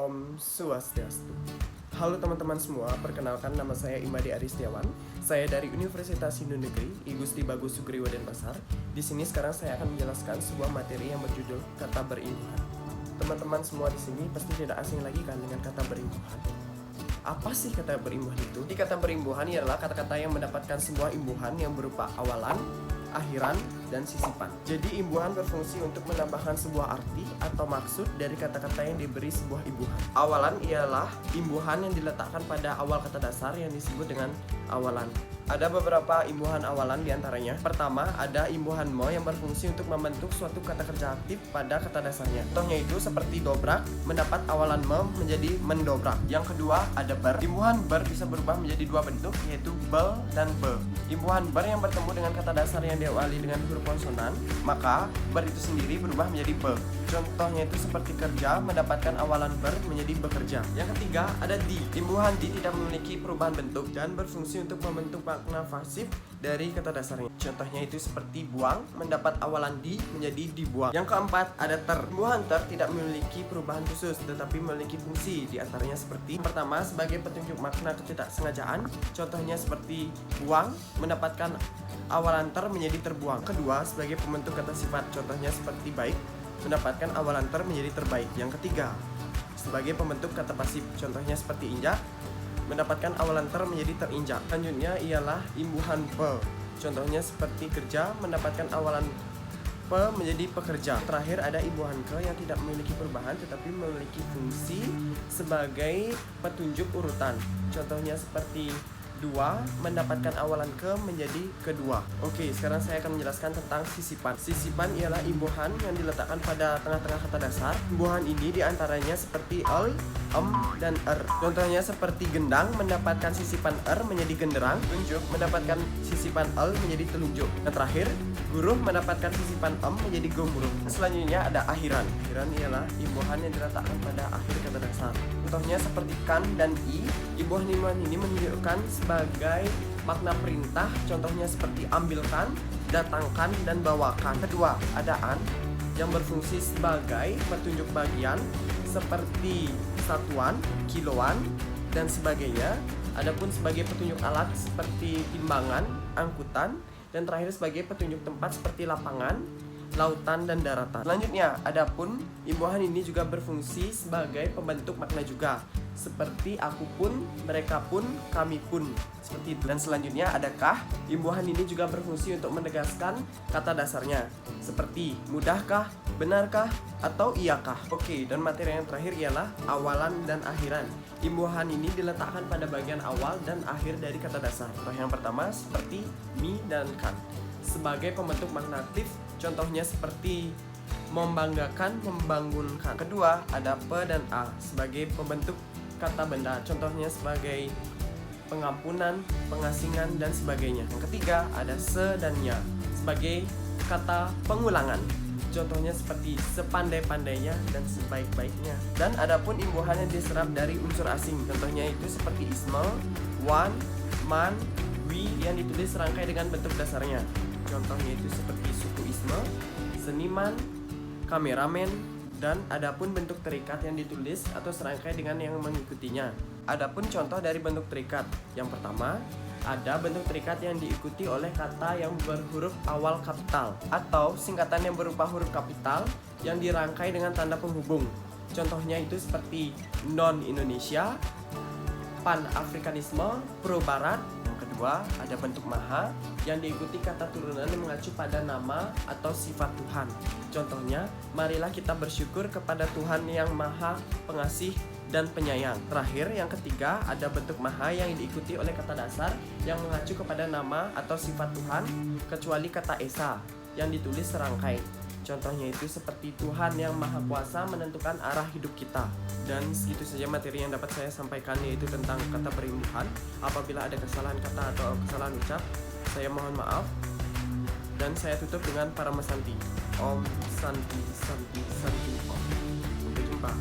Om Swastiastu. Halo teman-teman semua, perkenalkan nama saya Imadi Aristiawan. Saya dari Universitas Hindu Negeri, I Gusti Bagus Sugriwo Denpasar. Di sini sekarang saya akan menjelaskan sebuah materi yang berjudul kata berimbuhan. Teman-teman semua di sini pasti tidak asing lagi kan dengan kata berimbuhan. Apa sih kata berimbuhan itu? Di kata berimbuhan ialah kata-kata yang mendapatkan sebuah imbuhan yang berupa awalan, akhiran, dan sisipan. Jadi imbuhan berfungsi untuk menambahkan sebuah arti atau maksud dari kata-kata yang diberi sebuah imbuhan. Awalan ialah imbuhan yang diletakkan pada awal kata dasar yang disebut dengan awalan. Ada beberapa imbuhan awalan diantaranya. Pertama, ada imbuhan mo yang berfungsi untuk membentuk suatu kata kerja aktif pada kata dasarnya. Contohnya itu seperti dobrak, mendapat awalan me menjadi mendobrak. Yang kedua, ada ber. Imbuhan ber bisa berubah menjadi dua bentuk, yaitu bel dan be. Imbuhan ber yang bertemu dengan kata dasar yang diawali dengan huruf konsonan, maka ber itu sendiri berubah menjadi be. Contohnya itu seperti kerja, mendapatkan awalan ber menjadi bekerja. Yang ketiga, ada di. Imbuhan di tidak memiliki perubahan bentuk dan berfungsi untuk membentuk makna pasif dari kata dasarnya. Contohnya itu seperti buang, mendapat awalan di menjadi dibuang. Yang keempat, ada ter. Imbuhan ter tidak memiliki perubahan khusus tetapi memiliki fungsi, diantaranya seperti pertama, sebagai petunjuk makna ketidaksengajaan. Contohnya seperti buang, mendapatkan awalan ter menjadi terbuang. Kedua, sebagai pembentuk kata sifat. Contohnya seperti baik, mendapatkan awalan ter menjadi terbaik. Yang ketiga, sebagai pembentuk kata pasif. Contohnya seperti injak, mendapatkan awalan ter menjadi terinjak. Selanjutnya ialah imbuhan pe. Contohnya seperti kerja, mendapatkan awalan pe menjadi pekerja. Terakhir ada imbuhan ke yang tidak memiliki perubahan tetapi memiliki fungsi sebagai petunjuk urutan. Contohnya seperti dua, mendapatkan awalan ke menjadi kedua. Oke, sekarang saya akan menjelaskan tentang sisipan. Sisipan ialah imbuhan yang diletakkan pada tengah-tengah kata dasar. Imbuhan ini diantaranya seperti el, dan er. Contohnya seperti gendang, mendapatkan sisipan er menjadi genderang. Tunjuk, mendapatkan sisipan el menjadi telunjuk. Dan terakhir, guruh mendapatkan sisipan menjadi gemuruh. Selanjutnya ada akhiran. Akhiran ialah imbuhan yang diletakkan pada akhir kata dasar. Contohnya seperti kan dan i. Imbuhan-imbuhan ini menunjukkan sebagai makna perintah. Contohnya seperti ambilkan, datangkan, dan bawakan. Kedua, ada an yang berfungsi sebagai petunjuk bagian seperti satuan, kiloan, dan sebagainya. Adapun sebagai petunjuk alat seperti timbangan, angkutan, dan terakhir sebagai petunjuk tempat seperti lapangan, lautan, dan daratan. Selanjutnya, adapun imbuhan ini juga berfungsi sebagai pembentuk makna juga, seperti aku pun, mereka pun, kami pun, seperti itu. Dan selanjutnya adakah. Imbuhan ini juga berfungsi untuk menegaskan kata dasarnya, seperti mudahkah, benarkah, atau iyakah. Oke, dan materi yang terakhir ialah awalan dan akhiran. Imbuhan ini diletakkan pada bagian awal dan akhir dari kata dasar. Contoh yang pertama seperti mi dan kan sebagai pembentuk makna aktif. Contohnya seperti membanggakan, membangunkan. Kedua, ada pe dan a sebagai pembentuk kata benda. Contohnya sebagai pengampunan, pengasingan, dan sebagainya. Yang ketiga, ada se dan nya sebagai kata pengulangan. Contohnya seperti sepandai-pandainya dan sebaik-baiknya. Dan adapun imbuhan yang diserap dari unsur asing. Contohnya itu seperti isme, wan, man, wi yang ditulis serangkai dengan bentuk dasarnya. Contohnya itu seperti suku isme, seniman, kameramen, dan adapun bentuk terikat yang ditulis atau serangkai dengan yang mengikutinya. Adapun contoh dari bentuk terikat. Yang pertama, ada bentuk terikat yang diikuti oleh kata yang berhuruf awal kapital atau singkatan yang berupa huruf kapital yang dirangkai dengan tanda penghubung. Contohnya itu seperti non-Indonesia, pan-Afrikanisme, pro-Barat. Kedua, ada bentuk maha yang diikuti kata turunan yang mengacu pada nama atau sifat Tuhan. Contohnya, marilah kita bersyukur kepada Tuhan yang maha pengasih dan penyayang. Terakhir, yang ketiga, ada bentuk maha yang diikuti oleh kata dasar yang mengacu kepada nama atau sifat Tuhan, kecuali kata esa yang ditulis serangkai. Contohnya itu seperti Tuhan yang Maha Kuasa menentukan arah hidup kita. Dan segitu saja materi yang dapat saya sampaikan, yaitu tentang kata berimbuhan. Apabila ada kesalahan kata atau kesalahan ucap, saya mohon maaf. Dan saya tutup dengan Paramasanti. Om Santi Santi Santi Om. Sampai jumpa.